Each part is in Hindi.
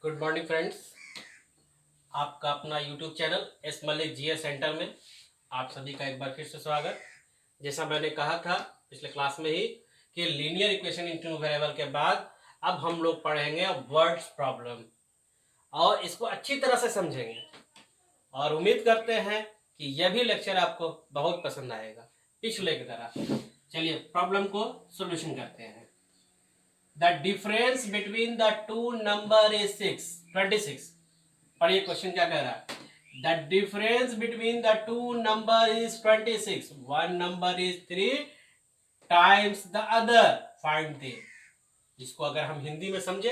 Good morning friends. आपका अपना YouTube channel S Malik GS centre में आप सभी का एक बार फिर से स्वागत। जैसा मैंने कहा था पिछले क्लास में ही कि linear equation in two variable के बाद अब हम लोग पढ़ेंगे वर्ड्स प्रॉब्लम और इसको अच्छी तरह से समझेंगे और उम्मीद करते हैं कि यह भी लेक्चर आपको बहुत पसंद आएगा पिछले की तरह। चलिए प्रॉब्लम को सॉल्यूशन करते हैं। The difference between the two number is 26। पढ़िए क्वेश्चन क्या कह रहा है। The difference between the two number is 26। One number is 3 times the other, find the. इसको अगर हम हिंदी में समझे,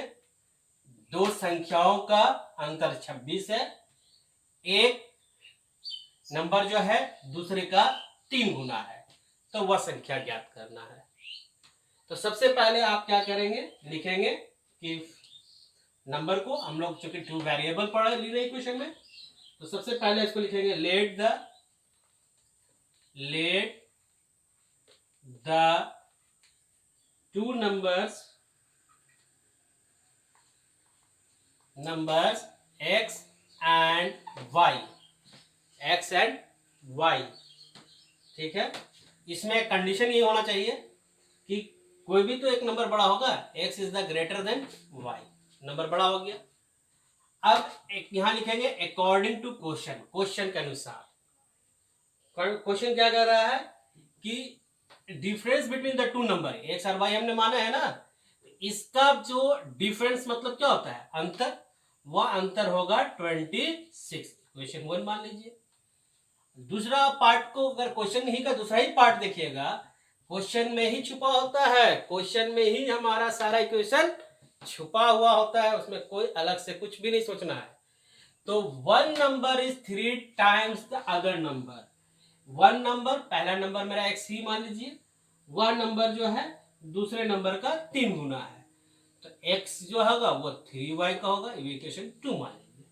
दो संख्याओं का अंतर 26 है, एक नंबर जो है दूसरे का 3 गुना है, तो वह संख्या ज्ञात करना है। तो सबसे पहले आप क्या करेंगे, लिखेंगे कि नंबर को हम लोग चूंकि टू वेरिएबल पढ़ा लीनियर इक्वेशन में, तो सबसे पहले इसको लिखेंगे let the two numbers x and y। ठीक है, इसमें कंडीशन ये होना चाहिए कि कोई भी तो एक नंबर बड़ा होगा, x is the greater than y, number बड़ा हो गया। अब एक यहां लिखेंगे अकॉर्डिंग टू क्वेश्चन, क्वेश्चन के अनुसार। क्वेश्चन क्या कह रहा है कि difference between the two number x और y हमने माना है ना, इसका जो डिफरेंस मतलब क्या होता है, अंतर, वह अंतर होगा 26। क्वेश्चन 1 मान लीजिए। दूसरा पार्ट को अगर क्वेश्चन ही का दूसरा ही पार्ट देखिएगा, क्वेश्चन में ही छुपा होता है, क्वेश्चन में ही हमारा सारा इक्वेशन छुपा हुआ होता है, उसमें कोई अलग से कुछ भी नहीं सोचना है। तो one number is 3 times the other number. One number, पहला नंबर मेरा x ही मान लीजिए, वह नंबर जो है दूसरे नंबर का 3 गुना है, तो x जो होगा वो 3y का होगा, इक्वेशन 2 मान लीजिए।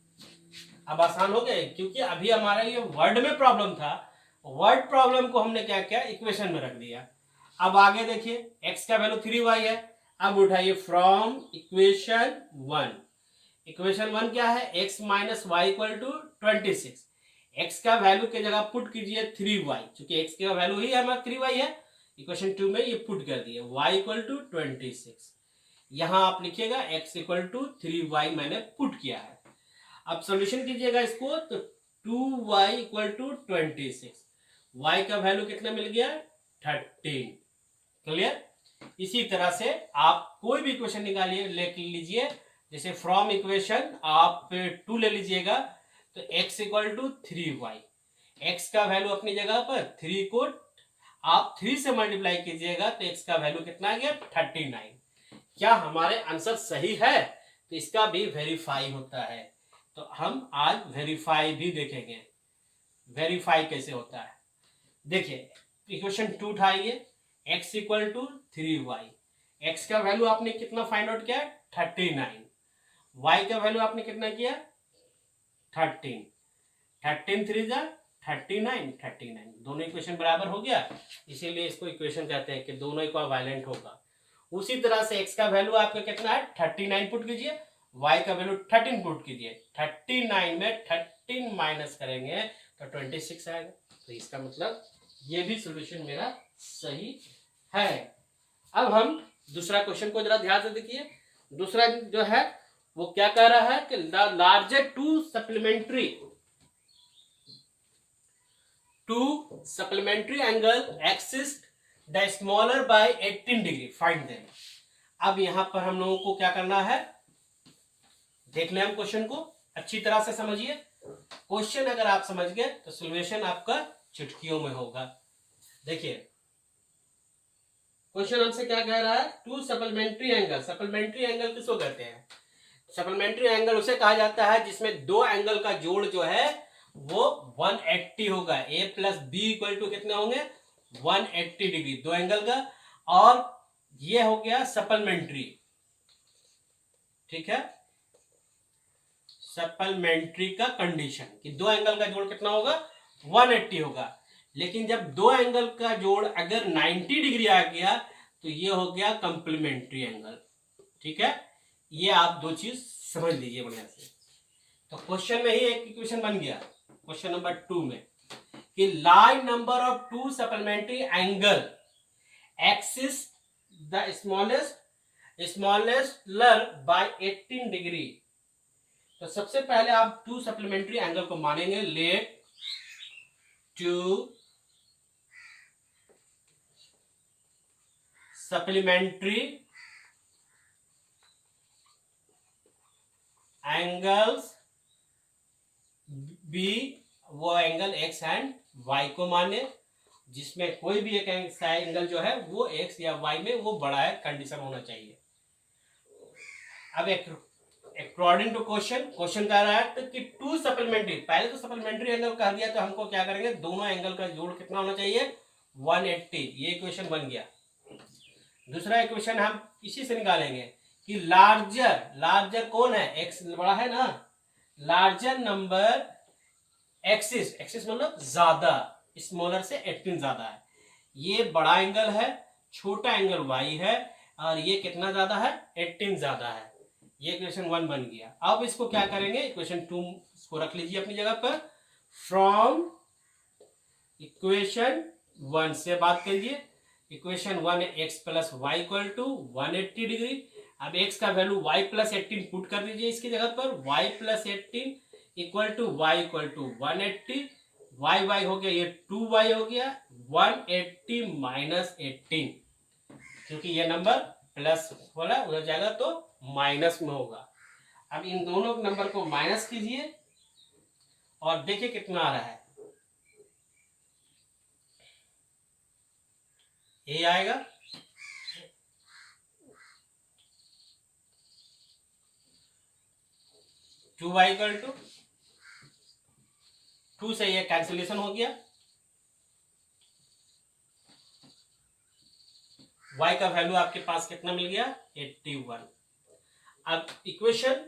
अब आसान हो गया क्योंकि अभी हमारा ये वर्ड में प्रॉब्लम था, वर्ड प्रॉब्लम को हमने क्या किया, इक्वेशन में रख दिया। अब आगे देखिए, x का वैल्यू 3y है। अब उठाइए फ्रॉम इक्वेशन 1। इक्वेशन 1 क्या है, x minus Y equal to 26। x का वैल्यू के जगह पुट कीजिए 3y, क्योंकि x का वैल्यू ही हमारा 3y है। इक्वेशन 2 में ये पुट कर दिए y इक्वल टू 26। यहां आप लिखिएगा x इक्वल टू 3y मैंने पुट किया है। अब सॉल्यूशन कीजिएगा इसको, तो 2y इक्वल टू 26, y का वैल्यू कितना मिल गया, 13। क्लियर। इसी तरह से आप कोई भी इक्वेशन निकालिए, ले लीजिए, जैसे फ्रॉम इक्वेशन आप 2 ले लीजिएगा, तो x equal to 3y, x का वैल्यू अपनी जगह पर 3 को आप 3 से मल्टीप्लाई कीजिएगा, तो x का वैल्यू कितना आ गया, 39। क्या हमारे आंसर सही है, तो इसका भी वेरीफाई होता है। तो हम आज वेरीफाई भी देखेंगे, वेरीफाई कैसे होता है। देखिए इक्वेशन 2 उठाइए, x equal to 3y, x का वैल्यू आपने कितना फाइंड आउट किया, 39, y का वैल्यू आपने कितना किया, 13, 13 3 जा 39, 39 दोनों इक्वेशन बराबर हो गया, इसीलिए इसको इक्वेशन कहते हैं कि दोनों इक्विवेलेंट होगा। उसी तरह से x का वैल्यू आपका कितना है, 39 पुट कीजिए, y का वैल्यू 13 पुट कीजिए, 39 में 13 माइनस करेंगे तो 26 आएगा। तो इसका मतलब ये भी सॉल्यूशन मेरा सही है। अब हम दूसरा क्वेश्चन को जरा ध्यान से देखिए। दूसरा जो है वो क्या कह रहा है कि larger to supplementary angle exist the smaller by 18 degree, find them. अब यहां पर हम लोगों को क्या करना है, देख लें हम क्वेश्चन को अच्छी तरह से समझिए। क्वेश्चन अगर आप समझ गए तो सॉल्यूशन आपका चुटकियों में होगा। देखिए क्वेश्चन हमसे क्या कह रहा है, to supplementary angle. Supplementary angle किसको कहते हैं, सप्लीमेंट्री एंगल उसे कहा जाता है जिसमें दो एंगल का जोड़ जो है वो 180 होगा। a plus B equal to कितने होंगे, 180 डिग्री, दो एंगल का। और ये हो गया सप्लीमेंट्री, ठीक है, सप्लीमेंट्री का कंडीशन कि दो एंगल का जोड़ कितना होगा, 180 होगा। लेकिन जब दो एंगल का जोड़ अगर 90 डिग्री आ गया तो ये हो गया कंप्लीमेंट्री एंगल। ठीक है, ये आप दो चीज समझ लीजिए बढ़िया से। तो क्वेश्चन में ही एक इक्वेशन बन गया क्वेश्चन नंबर 2 में कि large number of two supplementary angle exceeds the smallest लर बाय 18 डिग्री। तो सबसे पहले आप टू सप्लीमेंट्री एंगल को मानेंगे। Let two supplementary angles be, वो एंगल एक्स एंड वाई को माने, जिसमें कोई भी एक एंगल जो है वो एक्स या वाई में वो बड़ा है कंडीशन होना चाहिए। अब अकॉर्डिंग टू क्वेश्चन कह रहा है कि टू सप्लीमेंट्री, पहले तो सप्लीमेंट्री एंगल कह दिया तो हमको क्या करेंगे, दोनों एंगल का जोड़ कितना होना चाहिए 180। ये इक्वेशन बन गया। दूसरा इक्वेशन हम इसी से निकालेंगे कि लार्जर कौन है, एक्स बड़ा है ना, लार्जर नंबर एक्सिस मतलब ज्यादा, स्मॉलर से 18 ज्यादा है। ये बड़ा एंगल है, छोटा एंगल वाई है, और ये कितना ज्यादा है 18 ज्यादा है। ये इक्वेशन 1 बन गया। अब इसको क्या करेंगे, इक्वेशन 2 को रख लीजिए अपनी जगह पर। फ्रॉम इक्वेशन 1 से बात करिए। इक्वेशन 1 है X plus Y equal to 180 degree. अब एक्स का वैल्यू वाई प्लस 18 पुट कर दीजिए इसकी जगह पर। Y plus 18 equal to Y equal to 180। Y हो गया, ये 2y हो गया। 180 माइनस 18, क्योंकि ये नंबर प्लस वाला उधर जाएगा तो माइनस में होगा। अब इन दोनों नंबर को माइनस कीजिए और देखिए कितना आ रहा है। ये आएगा 2y इक्वल टू 2 से ये कैंसिलेशन हो गया। y का वैल्यू आपके पास कितना मिल गया 81। अब इक्वेशन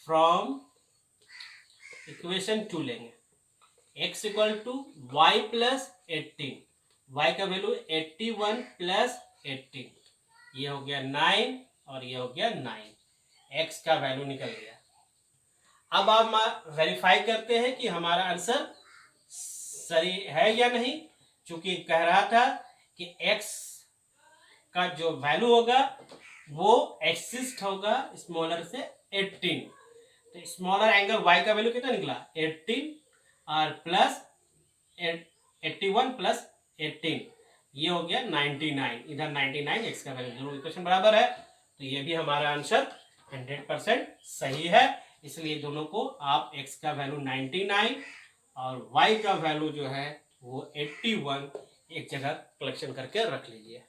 फ्रॉम इक्वेशन 2 लेंगे। x equal to Y plus 18, y का वैल्यू 81 प्लस 18, ये हो गया 9 और ये हो गया 9। x का वैल्यू निकल गया। अब आप वेरीफाई करते हैं कि हमारा आंसर सही है या नहीं। चूंकि कह रहा था कि x का जो वैल्यू होगा वो एक्सिस्ट होगा स्मॉलर से 18, तो स्मॉलर एंगल y का वैल्यू कितना निकला 18 और प्लस 81 प्लस 18, ये हो गया 99। इधर 99 x का वैल्यू, दोनों इक्वेशन बराबर है, तो ये भी हमारा आंसर 100% सही है। इसलिए दोनों को आप x का वैल्यू 99 और y का वैल्यू जो है वो 81 एक जगह कलेक्शन करके रख लीजिए।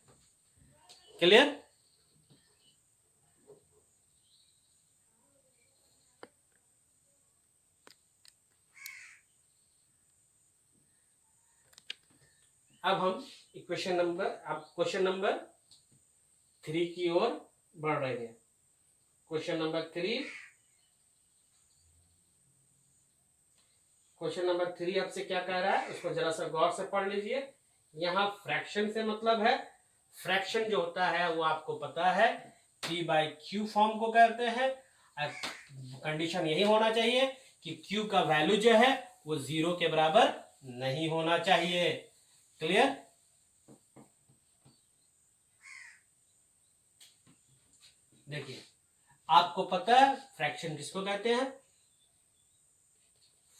क्लियर? अब हम क्वेश्चन नंबर 3 की ओर बढ़ रहे हैं। क्वेश्चन नंबर 3 आपसे क्या कह रहा है उसको जरा सा गौर से पढ़ लीजिए। यहाँ फ्रैक्शन से मतलब है, फ्रैक्शन जो होता है वो आपको पता है p/q फॉर्म को कहते हैं। कंडीशन यही होना चाहिए कि q का वैल्यू जो है वो 0 के बराबर नहीं होना चाहिए। क्लियर? देखिए, आपको पता है फ्रैक्शन किसको कहते हैं।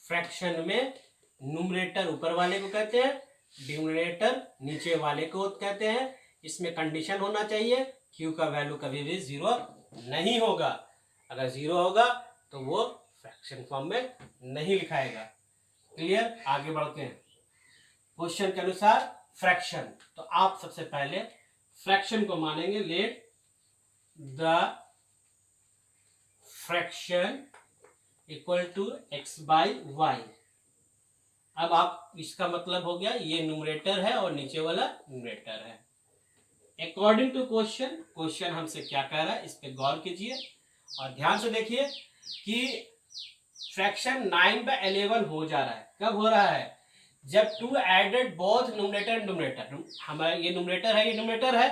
फ्रैक्शन में न्यूमरेटर ऊपर वाले को कहते हैं, डिनोमिनेटर नीचे वाले को कहते हैं। इसमें कंडीशन होना चाहिए q का वैल्यू कभी भी 0 नहीं होगा। अगर 0 होगा तो वो फ्रैक्शन फॉर्म में नहीं लिखाएगा। क्लियर? आगे बढ़ते हैं। क्वेश्चन के अनुसार फ्रैक्शन, तो आप सबसे पहले फ्रैक्शन को मानेंगे। Let the fraction equal to x/y। अब आप इसका मतलब हो गया ये न्यूमरेटर है और नीचे वाला न्यूमरेटर है। अकॉर्डिंग टू क्वेश्चन हमसे क्या कह रहा है इस पे गौर कीजिए और ध्यान से देखिए कि फ्रैक्शन 9/11 हो जा रहा है। कब हो रहा है? जब 2 added both numerator and denominator. हमारा ये न्यूमरेटर है, ये डिनोमिनेटर है,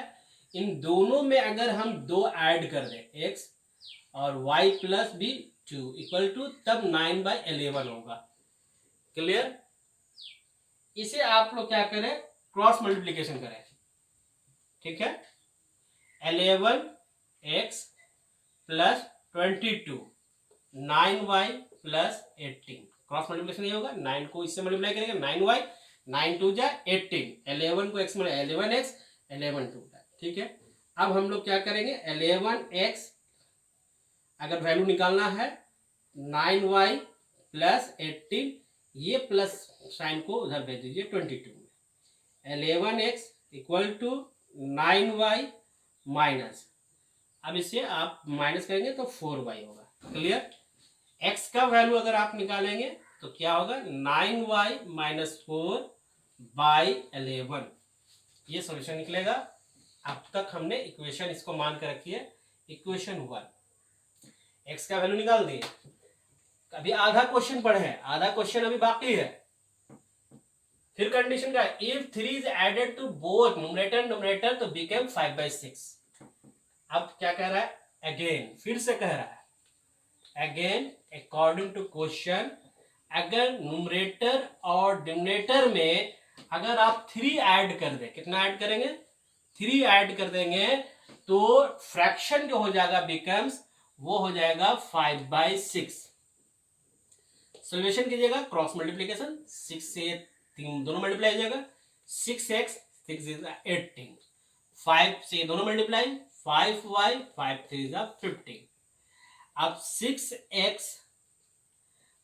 इन दोनों में अगर हम 2 ऐड कर दें, x और y प्लस भी 2 इक्वल टू तब 9/11 होगा। क्लियर। इसे आप लोग क्या करें, क्रॉस मल्टीप्लीकेशन करें। ठीक है, 11x plus 22 9y plus 18 cross multiplication ये होगा। 9 को इससे मल्टीप्लाई करेंगे 9y, 9 2 जा 18, 11 को x में 11x 11 2। ठीक है, अब हम लोग क्या करेंगे, 11x अगर वैल्यू निकालना है 9y प्लस 18, ये प्लस साइन को उधर भेज दीजिए 22 में। 11x equal to 9y minus, अब इसे आप माइनस करेंगे तो 4y होगा। क्लियर। x का वैल्यू अगर आप निकालेंगे तो क्या होगा, 9y माइनस 4/11, ये सॉल्यूशन निकलेगा। अब तक हमने इक्वेशन इसको मान कर रखी है, इक्वेशन 1। x का वैल्यू निकाल दिए। अभी आधा क्वेश्चन पढ़े हैं, आधा क्वेश्चन अभी बाकी है। फिर कंडीशन का, if 3 is added to both numerator numerator तो बिकेम 5/6। अब क्या कह रहा है, अगेन फिर से कह रहा है, अगेन अकॉर्डिंग टू क्वेश्चन, अगर न्यूमरेटर और डिनोमिनेटर में अगर आप 3 ऐड कर दें, कितना ऐड करेंगे, 3 ऐड कर देंगे तो फ्रैक्शन जो हो जाएगा बिकम्स, वो हो जाएगा 5/6। सोल्यूशन कीजिएगा, क्रॉस मल्टीप्लीकेशन, 6 से 3 दोनों मल्टीप्लाई हो जाएगा, 6x 6 is 18, 5 से दोनों मल्टीप्लाई, 5y 5 3 is 15। अब 6x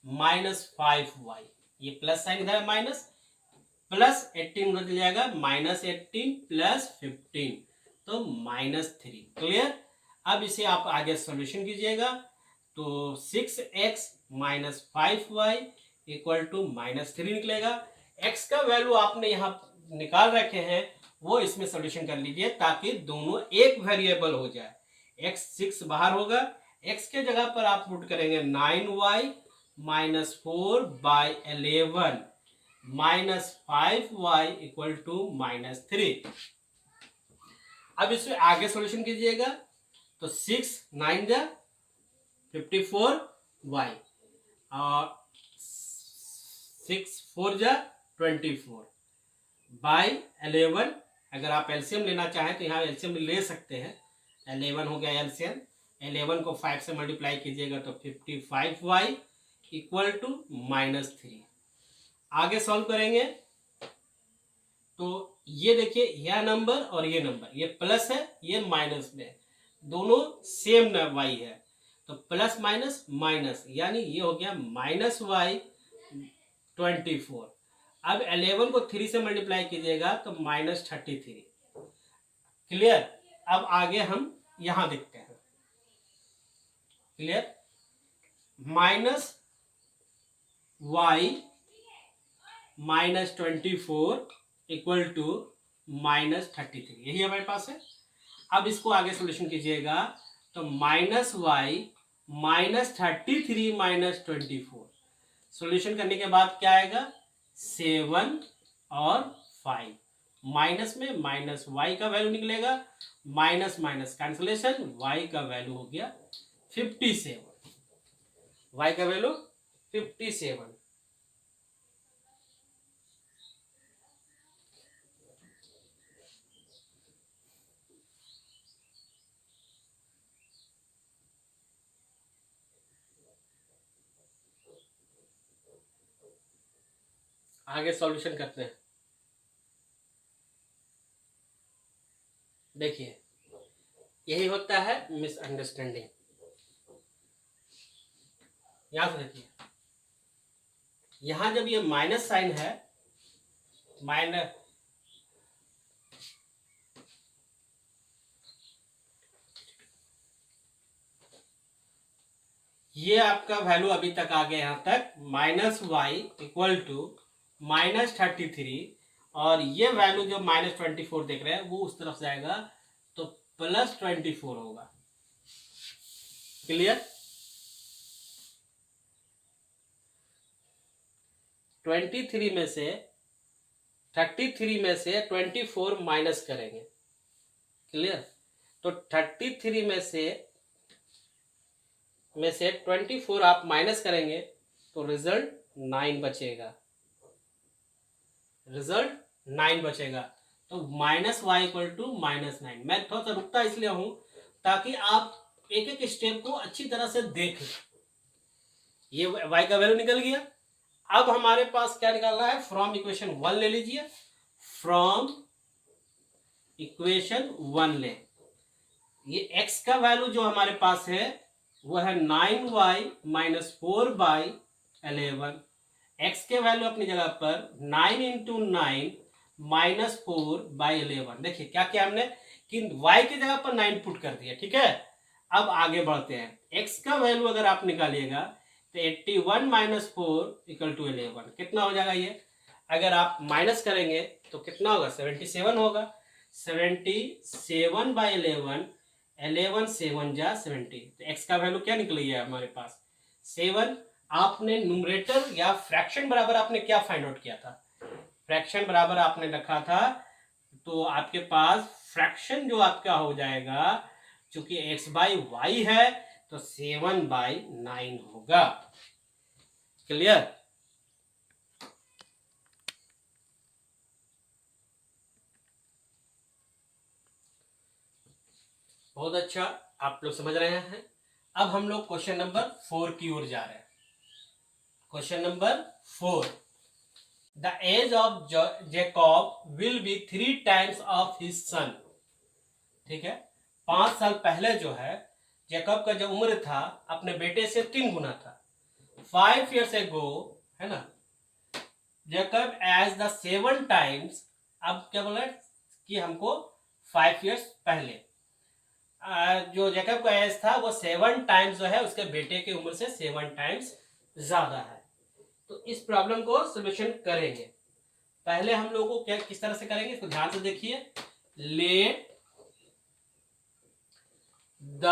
माइनस 5y, ये प्लस साइन इधर है माइनस, प्लस 18 उधर चल जाएगा, -18 प्लस 15 तो -3। क्लियर। अब इसे आप आगे सॉल्यूशन कीजिएगा तो 6x minus 5y equal to -3 निकलेगा। x का वैल्यू आपने यहाँ निकाल रखे हैं, वो इसमें सॉल्यूशन कर लीजिए ताकि दोनों एक वेरिएबल हो जाए। x 6 बाहर होगा, x के जगह पर आप पुट करेंगे 9y minus 4/11 minus 5y equal to -3। अब इसमें आगे सॉल्यूशन कीजिएगा तो 6 9 जा 54y और 6 4 जा 24 बाई 11। अगर आप एलसीएम लेना चाहें तो यहाँ एलसीएम ले सकते हैं, 11 हो गया एलसीएम, 11 को 5 से मल्टीप्लाई कीजिएगा तो 55y इक्वल टू -3। आगे सॉल्व करेंगे तो ये देखिए, यह नंबर और ये नंबर, ये प्लस है ये माइनस में है, दोनों सेम y है तो प्लस माइनस माइनस, यानी ये हो गया -y 24। अब 11 को 3 से मल्टीप्लाई कीजिएगा तो -33। क्लियर। अब आगे हम यहां देखते हैं। क्लियर। -y -24 इक्वल टू -33, यही हमारे पास है। अब इसको आगे सॉल्यूशन कीजिएगा तो -y -33 -24, सॉल्यूशन करने के बाद क्या आएगा, 7 और 5, माइनस में माइनस y का वैल्यू निकलेगा, माइनस माइनस कैंसलेशन, y का वैल्यू हो गया 57, y का वैल्यू 57। आगे सॉल्यूशन करते हैं। देखिए, यही होता है मिसअंडरस्टैंडिंग। यहां से देखिए, यहां जब ये माइनस साइन है, माइनस, ये आपका वैल्यू अभी तक आ गया यहां तक -y इक्वल टू -33, और ये वैल्यू जो -24 देख रहे हैं वो उस तरफ जाएगा तो +24 होगा। क्लियर। 23 में से 33 में से 24 माइनस करेंगे। क्लियर। तो 33 में से में से 24 आप माइनस करेंगे तो रिजल्ट 9 बचेगा, रिजल्ट 9 बचेगा। तो -y = -9। मैं थोड़ा सा रुकता इसलिए हूं ताकि आप एक एक स्टेप को अच्छी तरह से देखें। ये y का वैल्यू निकल गया। अब हमारे पास क्या निकालना है, फ्रॉम इक्वेशन 1 ले लीजिए, फ्रॉम इक्वेशन 1 ले। ये x का वैल्यू जो हमारे पास है वो है 9y - 4/11। x के वैल्यू अपनी जगह पर 9 × 9 - 4/11। देखिए क्या किया हमने कि y की जगह पर 9 पुट कर दिया, ठीक है। अब आगे बढ़ते हैं। x का वैल्यू अगर आप निकालिएगा तो 81 - 4 = 11। कितना हो जाएगा ये, अगर आप माइनस करेंगे तो कितना होगा, 77 होगा। 77/11, 11 7 जा 70। तो x का वैल्यू क्या निकल गया हमारे पास, 7। आपने न्यूमरेटर या फ्रैक्शन बराबर आपने क्या फाइंड आउट किया था, फ्रैक्शन बराबर आपने रखा था, तो आपके पास फ्रैक्शन जो आपका हो जाएगा, चूंकि x/y है तो 7/9 होगा। क्लियर। बहुत अच्छा, आप लोग समझ रहे हैं। अब हम लोग क्वेश्चन नंबर 4 की ओर जा रहे हैं। Question number 4, the age of Jacob will be 3 times of his son. ठीक है, 5 साल पहले जो है जैकब का जो उम्र था अपने बेटे से 3 गुना था। 5 years ago, है ना, जैकब एज द 7 times। अब क्या बोला कि हमको 5 years पहले जो जैकब का एज था वो 7 times जो है उसके बेटे की उम्र से 7 times ज्यादा है। तो इस प्रॉब्लम को सोल्यूशन करेंगे। पहले हम लोगों को क्या किस तरह से करेंगे इसको ध्यान से देखिए। Let the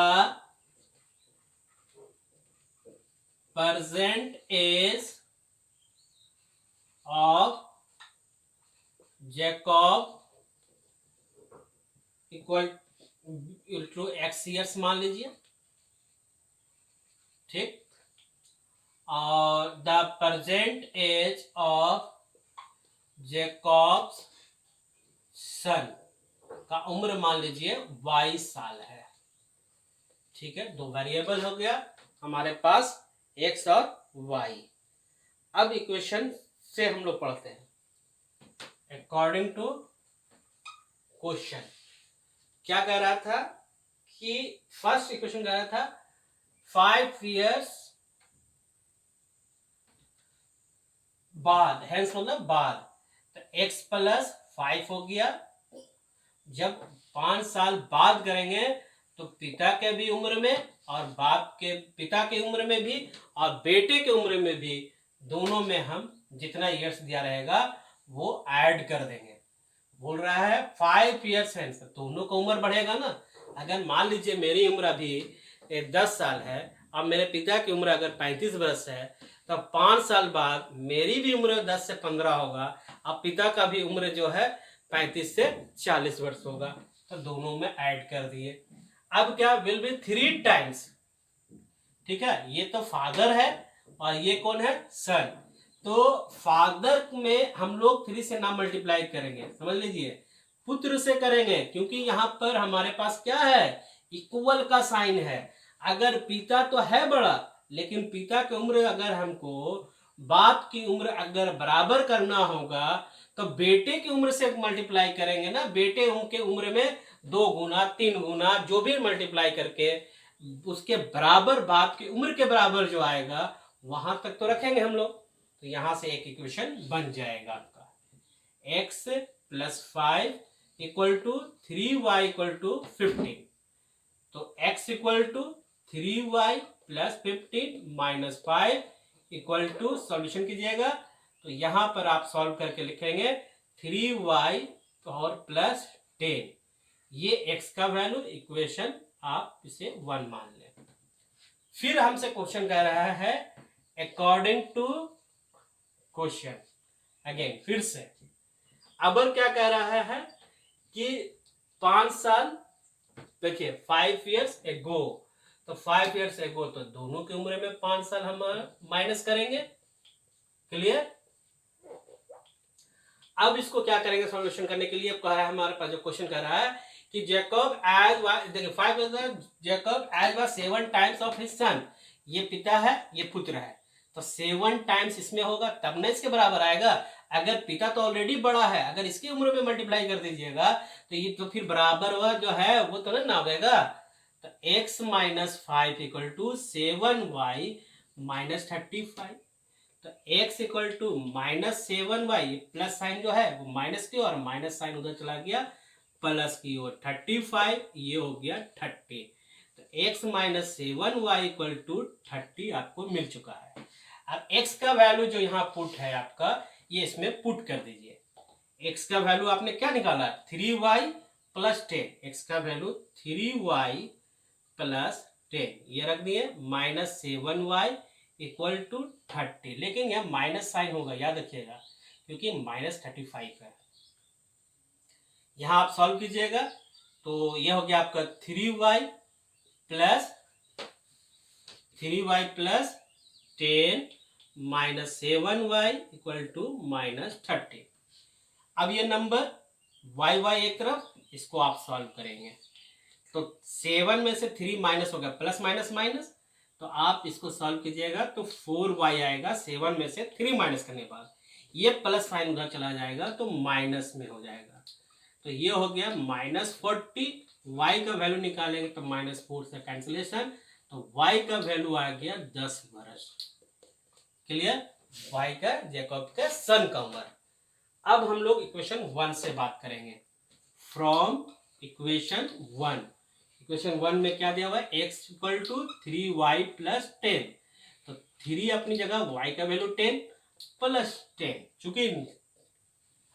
present age of Jacob equal to x years मान लीजिए, ठीक। और the present age of Jacob's son का उम्र मान लीजिए 22 साल है, ठीक है। 2 वेरिएबल हो गया हमारे पास, x और y। अब इक्वेशन से हम लोग पढ़ते हैं। अकॉर्डिंग टू क्वेश्चन क्या कह रहा था कि फर्स्ट इक्वेशन कह रहा था 5 years बाद, हेंस मतलब बाद, तो x + 5 हो गया। जब 5 साल बाद करेंगे तो पिता के भी उम्र में और बाप के पिता की उम्र में भी और बेटे के उम्र में भी, दोनों में हम जितना ईयर्स दिया रहेगा वो ऐड कर देंगे। बोल रहा है 5 years है, दोनों का उम्र बढ़ेगा ना। अगर मान लीजिए मेरी उम्र अभी 10 साल है और मेरे पिता की उम्र अगर 35 वर्ष है, तो 5 साल बाद मेरी भी उम्र 10 से 15 होगा और पिता का भी उम्र जो है 35 से 40 वर्ष होगा। तो दोनों में ऐड कर दिए। अब क्या, विल बी 3 times, ठीक है। ये तो फादर है और ये कौन है, सन। तो फादर में हम लोग 3 से ना मल्टीप्लाई करेंगे, समझ लीजिए, पुत्र से करेंगे, क्योंकि यहां पर हमारे पास क्या है, इक्वल का साइन है। अगर पिता तो है बड़ा, लेकिन पिता की उम्र अगर हमको बाप की उम्र अगर बराबर करना होगा तो बेटे की उम्र से मल्टीप्लाई करेंगे ना। बेटे के उम्र में 2 गुना 3 गुना जो भी मल्टीप्लाई करके उसके बराबर बाप की उम्र के बराबर जो आएगा वहां तक तो रखेंगे हम लोग। तो यहां से एक इक्वेशन बन जाएगा आपका, x + 5 = 3y = 15। तो x = 3y + 15 - 5 = सॉल्यूशन कीजिएगा तो यहां पर आप सॉल्व करके लिखेंगे 3y और +10। ये x का वैल्यू, इक्वेशन आप इसे 1 मान लें। फिर हमसे क्वेश्चन कह रहा है अकॉर्डिंग टू क्वेश्चन, अगेन फिर से अब क्या कह रहा है कि 5 साल, देखिए 5 years ago, तो 5 ईयर्स एगो, तो दोनों की उम्र में 5 साल हम माइनस करेंगे। क्लियर? अब इसको क्या करेंगे सॉल्यूशन करने के लिए? अब कह रहा है हमारे पास जो क्वेश्चन कह रहा है कि जेकब एज देखिए 5 Jacob age was 7 times of his son. ये पिता है, ये पुत्र है, तो 7 टाइम्स इसमें होगा तब ना इसके बराबर आएगा। अगर पिता तो ऑलरेडी बड़ा है, अगर इसकी उम्र में मल्टीप्लाई कर दीजिएगा तो ये तो फिर बराबर हुआ जो है वो तो ना आएगा। तो x minus 5 equal to 7y minus 35। तो x equal to -7y, plus sign जो है वो माइनस की और माइनस साइन उधर चला गया प्लस की ओर, 35 ये हो गया 30। तो x minus 7y equal to 30 आपको मिल चुका है। अब x का वैल्यू जो यहाँ पुट है आपका, ये इसमें पुट कर दीजिए। x का वैल्यू आपने क्या निकाला? 3y plus 10। x का वैल्यू 3y प्लस 10 ये रख दिए, -7y इक्वल टू 30। लेकिन यह माइनस साइन होगा, याद रखिएगा, क्योंकि -35 है। यहां आप सॉल्व कीजिएगा तो यह हो गया आपका 3y plus 10 -7y equal to -30। अब ये नंबर y एक तरफ, इसको आप सॉल्व करेंगे तो 7 में से 3 माइनस हो गया, प्लस माइनस माइनस, तो आप इसको सॉल्व कीजिएगा तो 4y आएगा 7 में से 3 माइनस करने के बाद। ये प्लस साइन उधर चला जाएगा तो माइनस में हो जाएगा। तो ये हो गया -40। y का वैल्यू निकालेंगे तो -4 से कैंसिलेशन, तो y का वैल्यू आ गया 10 वर्ष। क्लियर? y का जैकब का सन का उम्र। अब हम लोग इक्वेशन 1 से बात करेंगे। फ्रॉम इक्वेशन 1, इक्वेशन 1 में क्या दिया हुआ है? x equal to 3y plus 10। तो 3 अपनी जगह, y का वैल्यू 10 प्लस 10, चूंकि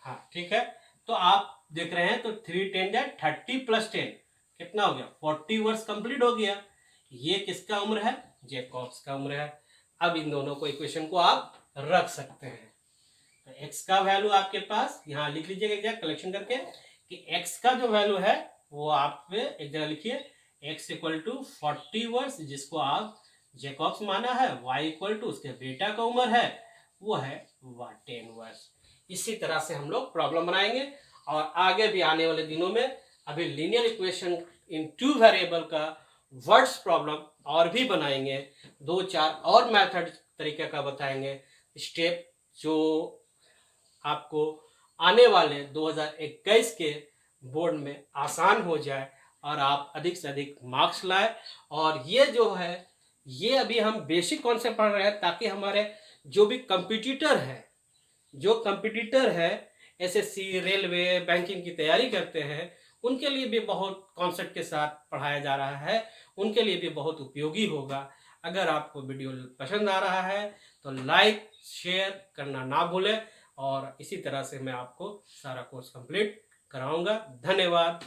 हाँ ठीक है। तो आप देख रहे हैं तो 3 10 जा 30 प्लस 10 कितना हो गया? 40 वर्ष कंप्लीट हो गया। ये किसका उम्र है? जैकब्स का उम्र है। अब इन दोनों को इक्वेशन को आप रख सकते हैं। तो x का वैल्यू आपके पास यहाँ लिख लीजिएगा एग्जैक्ट कलेक्शन करके कि x का जो वैल्यू है वो आप एक जगह लिखिए, x इक्वल टू 40 वर्ष, जिसको आप जैकब्स माना है, y इक्वल टू उसके बेटा का उम्र है वो है 10 वर्ष। इसी तरह से हम लोग प्रॉब्लम बनाएंगे और आगे भी आने वाले दिनों में अभी लीनियर इक्वेशन इन 2 वेरिएबल का वर्ड्स प्रॉब्लम और भी बनाएंगे, 2-4 और मेथड तरीके का बताएंगे, स्टेप जो आपको आने वाले 2021 के बोर्ड में आसान हो जाए और आप अधिक से अधिक मार्क्स लाए। और ये जो है ये अभी हम बेसिक कॉन्सेप्ट पढ़ रहे हैं ताकि हमारे जो भी कंपटीटर है एसएससी, रेलवे, बैंकिंग की तैयारी करते हैं, उनके लिए भी बहुत कॉन्सेप्ट के साथ पढ़ाया जा रहा है, उनके लिए भी बहुत उपयोगी होगा। अगर आपको वीडियो पसंद आ रहा है तो लाइक शेयर करना ना भूलें और इसी तरह से मैं आपको सारा कोर्स कंप्लीट कराऊंगा। धन्यवाद।